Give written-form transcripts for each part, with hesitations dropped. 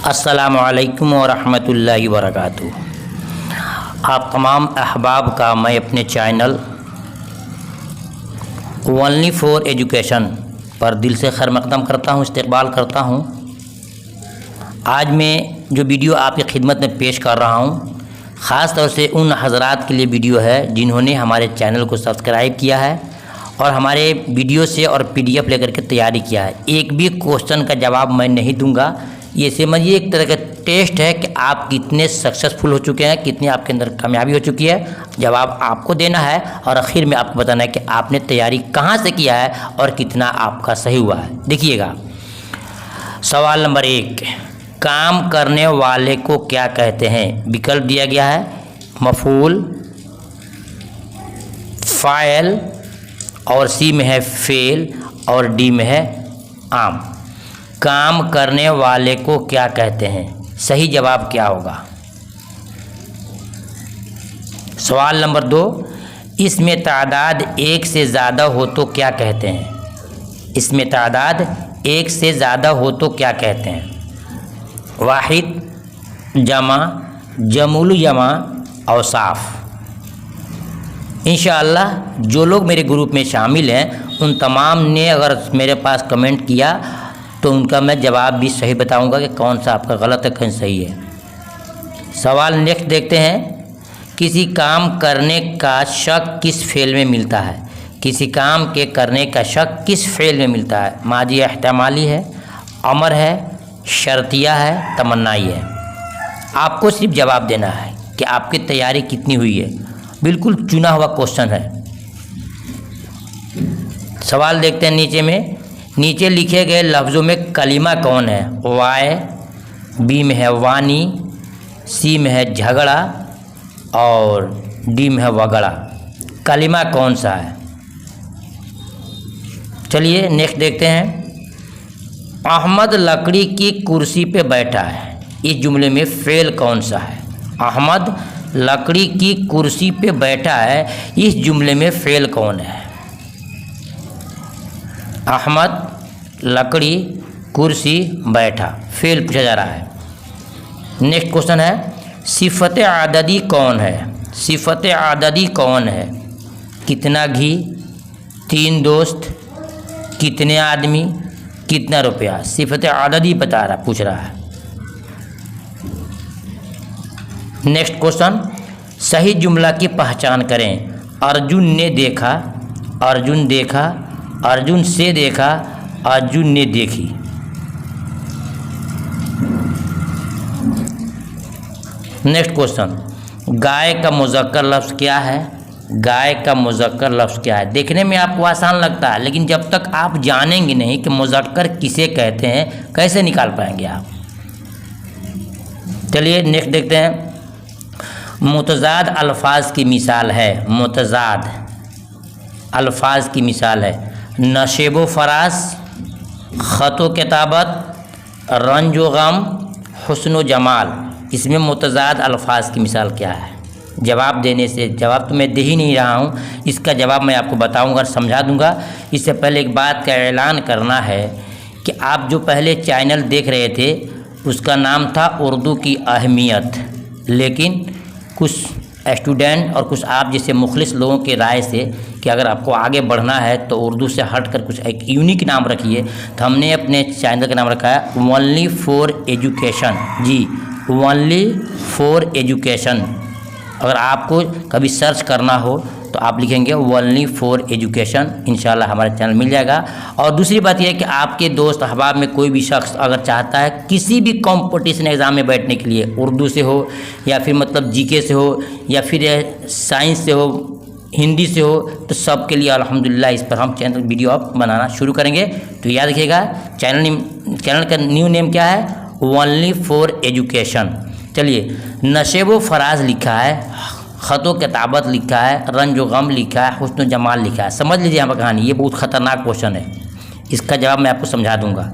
अस्सलामु अलैकुम वरहमतुल्लाहि वबरकातुहू। आप तमाम अहबाब का मैं अपने चैनल ओनली फॉर एजुकेशन पर दिल से खैर मक़दम करता हूँ, इस्तक़बाल करता हूँ। आज मैं जो वीडियो आपकी खिदमत में पेश कर रहा हूँ, ख़ास तौर से उन हज़रात के लिए वीडियो है जिन्होंने हमारे चैनल को सब्सक्राइब किया है और हमारे वीडियो से और PDF लेकर के तैयारी किया है। एक भी क्वेश्चन का जवाब मैं नहीं दूंगा। ये समझिए एक तरह का टेस्ट है कि आप कितने सक्सेसफुल हो चुके हैं, कितनी आपके अंदर कामयाबी हो चुकी है। जवाब आपको देना है और आखिर में आपको बताना है कि आपने तैयारी कहाँ से किया है और कितना आपका सही हुआ है। देखिएगा, सवाल नंबर 1, काम करने वाले को क्या कहते हैं? विकल्प दिया गया है मफूल, फ़ाइल, और सी में है फेल और डी में है आम। काम करने वाले को क्या कहते हैं? सही जवाब क्या होगा? सवाल नंबर 2, इसमें तादाद 1 से ज़्यादा हो तो क्या कहते हैं? इसमें तादाद 1 से ज़्यादा हो तो क्या कहते हैं? वाहिद, जमा, जमुल जमा, औसाफ। इंशाअल्लाह जो लोग मेरे ग्रुप में शामिल हैं उन तमाम ने अगर मेरे पास कमेंट किया तो उनका मैं जवाब भी सही बताऊंगा कि कौन सा आपका गलत है, कौन सही है। सवाल नेक्स्ट देखते हैं, किसी काम करने का शक किस फेल में मिलता है? किसी काम के करने का शक किस फेल में मिलता है? माजी एहतमाली है, अमर है, शर्तिया है, तमन्नाई है। आपको सिर्फ जवाब देना है कि आपकी तैयारी कितनी हुई है। बिल्कुल चुना हुआ क्वेश्चन है। सवाल देखते हैं नीचे में। नीचे लिखे गए लफ्ज़ों में कलीमा कौन है? वाय, बी में है वानी, सी में है झगड़ा और डी में है वगड़ा। कलीमा कौन सा है? चलिए नेक्स्ट देखते हैं। अहमद लकड़ी की कुर्सी पे बैठा है, इस जुमले में फेल कौन सा है? अहमद लकड़ी की कुर्सी पे बैठा है, इस जुमले में फेल कौन है? अहमद लकड़ी कुर्सी बैठा, फेल पूछा जा रहा है। नेक्स्ट क्वेश्चन है, सिफत आददी कौन है? सिफत आददी कौन है? कितना घी, 3 दोस्त, कितने आदमी, कितना रुपया? सिफत आददी पूछ रहा है। नेक्स्ट क्वेश्चन, सही जुमला की पहचान करें। अर्जुन ने देखा, अर्जुन देखा, अर्जुन से देखा, अर्जुन ने देखी। नेक्स्ट क्वेश्चन, गाय का मुज़क्कर लफ्ज़ क्या है? गाय का मुज़क्कर लफ्ज़ क्या है? देखने में आपको आसान लगता है, लेकिन जब तक आप जानेंगे नहीं कि मुज़क्कर किसे कहते हैं, कैसे निकाल पाएंगे आप? चलिए नेक्स्ट देखते हैं। मुतज़ाद अल्फाज की मिसाल है। मुतज़ाद अल्फाज की मिसाल है नशेब व फरास, ख़त व किताबत, रंज व गम, हुस्न व जमाल। इसमें मुतज़ाद अल्फाज की मिसाल क्या है? जवाब देने से, जवाब तो मैं दे ही नहीं रहा हूँ, इसका जवाब मैं आपको बताऊँगा और समझा दूँगा। इससे पहले एक बात का ऐलान करना है कि आप जो पहले चैनल देख रहे थे उसका नाम था उर्दू की अहमियत, लेकिन कुछ स्टूडेंट और कुछ आप जैसे मुखलिस लोगों के राय से कि अगर आपको आगे बढ़ना है तो उर्दू से हटकर कुछ एक यूनिक नाम रखिए, तो हमने अपने चैनल का नाम रखा है ओनली फॉर एजुकेशन। जी, ओनली फॉर एजुकेशन। अगर आपको कभी सर्च करना हो तो आप लिखेंगे ओनली फॉर एजुकेशन, इंशाल्लाह हमारा चैनल मिल जाएगा। और दूसरी बात यह है कि आपके दोस्त अहबाब में कोई भी शख्स अगर चाहता है किसी भी कंपटीशन एग्ज़ाम में बैठने के लिए, उर्दू से हो या फिर मतलब जीके से हो या फिर साइंस से हो, हिंदी से हो, तो सब के लिए अल्हम्दुलिल्लाह इस पर हम चैनल वीडियो आप बनाना शुरू करेंगे। तो याद रखिएगा, चैनल का न्यू नेम क्या है? Only for education. चलिए, नशेब व फराज लिखा है, ख़त व किताबत लिखा है, रंज व गम लिखा है, हुस्न व जमाल लिखा है। समझ लीजिए यहाँ पर कहानी, ये बहुत ख़तरनाक क्वेश्चन है, इसका जवाब मैं आपको समझा दूंगा।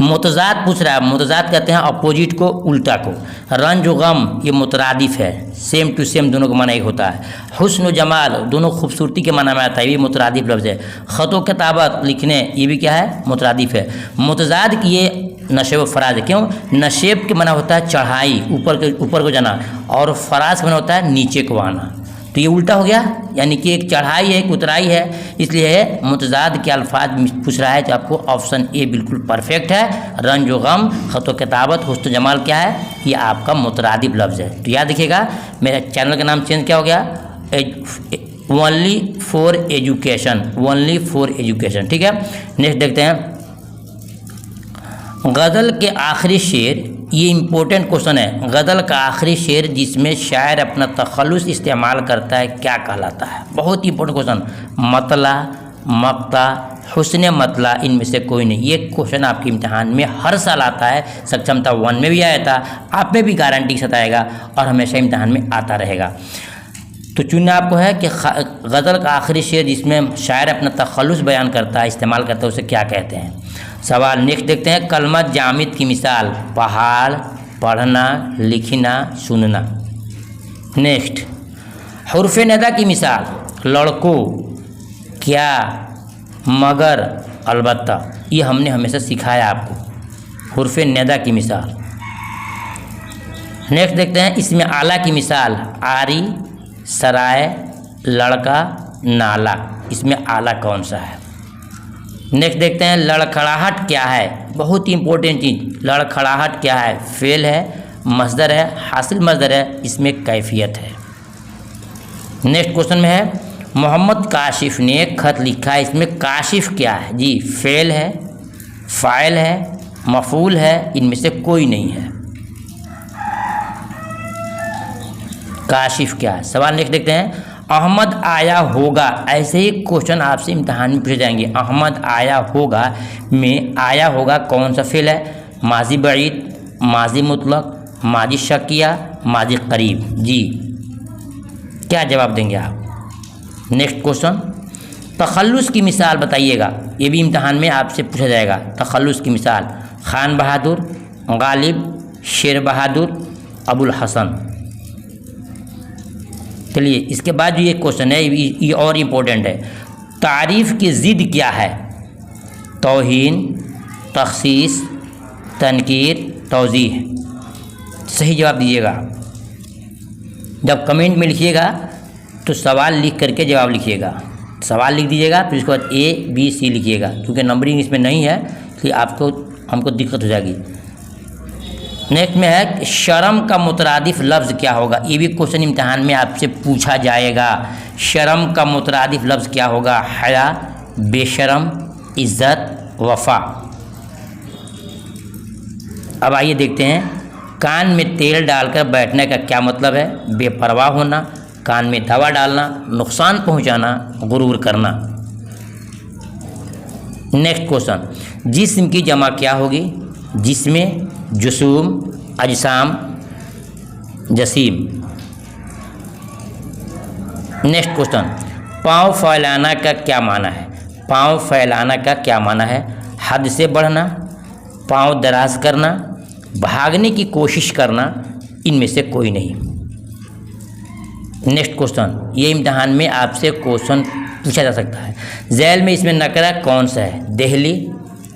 मुतज़ाद पूछ रहा है, मुतज़ाद कहते हैं अपोजिट को, उल्टा को। रंज व गम ये मुतरादिफ है, सेम टू सेम दोनों का माना एक होता है। हुस्न व जमाल दोनों खूबसूरती के माना में आता है, ये मुतरादिफ लफ्ज़ है। ख़त व किताबत लिखने, ये भी क्या है? मुतरादिफ है। मुतज़ाद की ये नशेब फराज है। क्यों? नशेब के माना होता है चढ़ाई, ऊपर को जाना, और फराज का माना होता है नीचे को आना। तो ये उल्टा हो गया, यानी कि एक चढ़ाई है एक उतराई है, इसलिए मुतजाद के अल्फाज पूछ रहा है। तो आपको ऑप्शन ए बिल्कुल परफेक्ट है। रंज व गम, खत व किताबत, हुस्न जमाल क्या है? ये आपका मुतरादिफ लफ्ज़ है। तो याद रखिएगा, मेरे चैनल का नाम चेंज क्या हो गया? Only for education, only for education. ठीक है, नेक्स्ट देखते हैं गज़ल के आखिरी शेर। ये इम्पोर्टेंट क्वेश्चन है। गज़ल का आखिरी शेर जिसमें शायर अपना तखल्लुस इस्तेमाल करता है क्या कहलाता है? बहुत ही इंपॉर्टेंट क्वेश्चन। मतला, मक्ता, हुस्न मतला, इनमें से कोई नहीं। ये क्वेश्चन आपके इम्तिहान में हर साल आता है। सक्षमता 1 में भी आया था, आप में भी गारंटी के साथ आएगा और हमेशा इम्तिहान में आता रहेगा। तो चुनना आपको है कि गज़ल का आखिरी शेर जिसमें शायर अपना तखल्लुस बयान करता है, इस्तेमाल करता है, उसे क्या कहते हैं? सवाल नेक्स्ट देखते हैं। कलमा जामिद की मिसाल। पहाड़, पढ़ना, लिखना, सुनना। नेक्स्ट हुर्फ नदा की मिसाल। लड़कों, क्या, मगर, अलबत्ता। ये हमने हमेशा सिखाया आपको। हुर्फ नदा की मिसाल। नेक्स्ट देखते हैं इसमें आला की मिसाल। आरी, सराय, लड़का, नाला। इसमें आला कौन सा है? नेक्स्ट देखते हैं लड़खड़ाहट क्या है? बहुत ही इंपॉर्टेंट चीज़। लड़खड़ाहट क्या है? फेल है, मस्दर है, हासिल मस्दर है, इसमें कैफियत है। नेक्स्ट क्वेश्चन में है मोहम्मद काशिफ ने एक खत लिखा है, इसमें काशिफ क्या है? जी फेल है, फ़ाइल है, मफूल है, इनमें से कोई नहीं है। काशिफ क्या है? सवाल नेक्स्ट देखते हैं अहमद आया होगा। ऐसे ही क्वेश्चन आपसे इम्तिहान में पूछे जाएंगे। अहमद आया होगा में आया होगा कौन सा फेल है? माजी बईद, माजी मुतलक, माजी शकिया, माजी करीब। जी क्या जवाब देंगे आप? नेक्स्ट क्वेश्चन तखल्लुस की मिसाल बताइएगा। ये भी इम्तिहान में आपसे पूछा जाएगा। तखल्लुस की मिसाल। खान बहादुर, गालिब, शेर बहादुर, अबुल हसन। चलिए इसके बाद जो ये क्वेश्चन है ये और इम्पोर्टेंट है। तारीफ़ की ज़िद क्या है? तौहीन, तख़सीस, तनकीर, तौज़ीह। सही जवाब दीजिएगा। जब कमेंट में लिखिएगा तो सवाल लिख करके जवाब लिखिएगा। सवाल लिख दीजिएगा, फिर उसके बाद A, B, C लिखिएगा। क्योंकि नंबरिंग इसमें नहीं है इसलिए हमको दिक्कत हो जाएगी। नेक्स्ट में है शर्म का मुतरादिफ लफ्ज़ क्या होगा? ये भी क्वेश्चन इम्तिहान में आपसे पूछा जाएगा। शर्म का मुतरादिफ लफ्ज़ क्या होगा? हया, बेशरम, इज़्ज़त, वफ़ा। अब आइए देखते हैं कान में तेल डालकर बैठने का क्या मतलब है? बेपरवाह होना, कान में दवा डालना, नुकसान पहुंचाना, गुरूर करना। नेक्स्ट क्वेश्चन जिस्म की जमा क्या होगी? जिस्में, जुसूम, अजसाम, जसीम। नेक्स्ट क्वेश्चन पाँव फैलाना का क्या माना है? पाँव फैलाना का क्या माना है? हद से बढ़ना, पाँव दराज करना, भागने की कोशिश करना, इनमें से कोई नहीं। नेक्स्ट क्वेश्चन ये इम्तिहान में आपसे क्वेश्चन पूछा जा सकता है। झैल में इसमें नकरा कौन सा है? दिल्ली,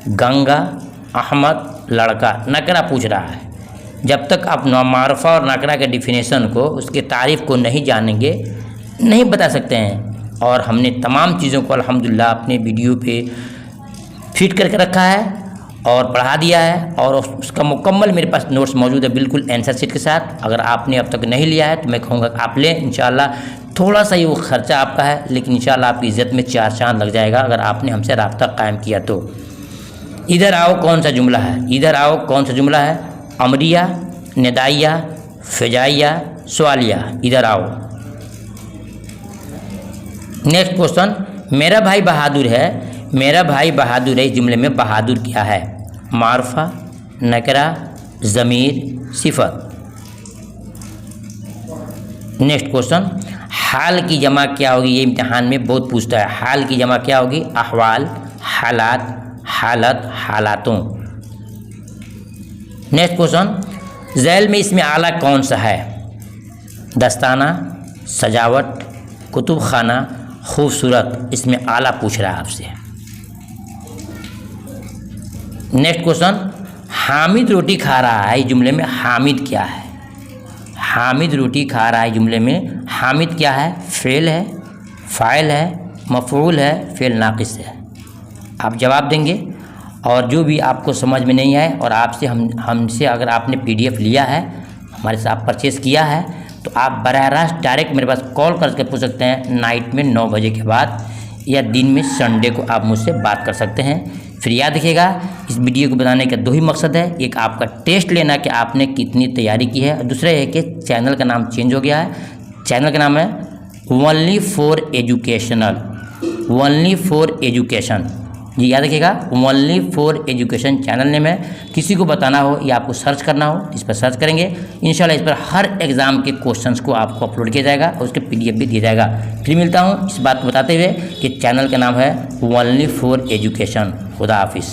गंगा, अहमद, लड़का। नकरा पूछ रहा है। जब तक आप मारफा और नकरा के डिफिनेशन को, उसके तारीफ़ को नहीं जानेंगे नहीं बता सकते हैं। और हमने तमाम चीज़ों को अल्हम्दुलिल्लाह अपने वीडियो पे फिट करके रखा है और पढ़ा दिया है और उसका मुकम्मल मेरे पास नोट्स मौजूद है बिल्कुल आंसर शीट के साथ। अगर आपने अब तक नहीं लिया है तो मैं कहूँगा आप लें। इंशाल्लाह थोड़ा सा ही वो खर्चा आपका है, लेकिन इंशाल्लाह आपकी इज़्ज़त में 4 चांद लग जाएगा अगर आपने हमसे राब्ता कायम किया तो। इधर आओ कौन सा जुमला है? इधर आओ कौन सा जुमला है? अमरिया, निदाइया, फ़िजाइया, सवालिया। इधर आओ। नेक्स्ट क्वेश्चन मेरा भाई बहादुर है। मेरा भाई बहादुर है, इस जुमले में बहादुर क्या है? मारफा, नकरा, ज़मीर, सिफत। नेक्स्ट क्वेश्चन हाल की जमा क्या होगी? ये इम्तिहान में बहुत पूछता है। हाल की जमा क्या होगी? अहवाल, हालात, हालत, हालातों। नेक्स्ट क्वेश्चन झैल में इसमें आला कौन सा है? दस्ताना, सजावट, कुतुब खाना, खूबसूरत। इसमें आला पूछ रहा है आपसे। नेक्स्ट क्वेश्चन हामिद रोटी खा रहा है, इस जुमले में हामिद क्या है? हामिद रोटी खा रहा है जुमले में हामिद क्या है? फ़ेल है, फ़ाइल है, मफ़ऊल है, फ़ेल नाक़िस है। आप जवाब देंगे। और जो भी आपको समझ में नहीं आए और आपसे हमसे अगर आपने PDF लिया है, हमारे से आप परचेज़ किया है, तो आप बराह रास्त डायरेक्ट मेरे पास कॉल करके पूछ सकते हैं, नाइट में 9 बजे के बाद या दिन में संडे को आप मुझसे बात कर सकते हैं। फिर याद रखिएगा, इस वीडियो को बनाने का 2 ही मकसद है। एक आपका टेस्ट लेना कि आपने कितनी तैयारी की है, और दूसरा है कि चैनल का नाम चेंज हो गया है। चैनल का नाम है only for educational, only for education. ये याद रखिएगा, only for education channel name है। किसी को बताना हो या आपको सर्च करना हो, इस पर सर्च करेंगे। इंशाल्लाह इस पर हर एग्ज़ाम के क्वेश्चंस को आपको अपलोड किया जाएगा और उसके PDF भी दिया जाएगा। फिर मिलता हूँ इस बात को बताते हुए कि चैनल का नाम है ओनली फॉर एजुकेशन। खुदा हाफिज़।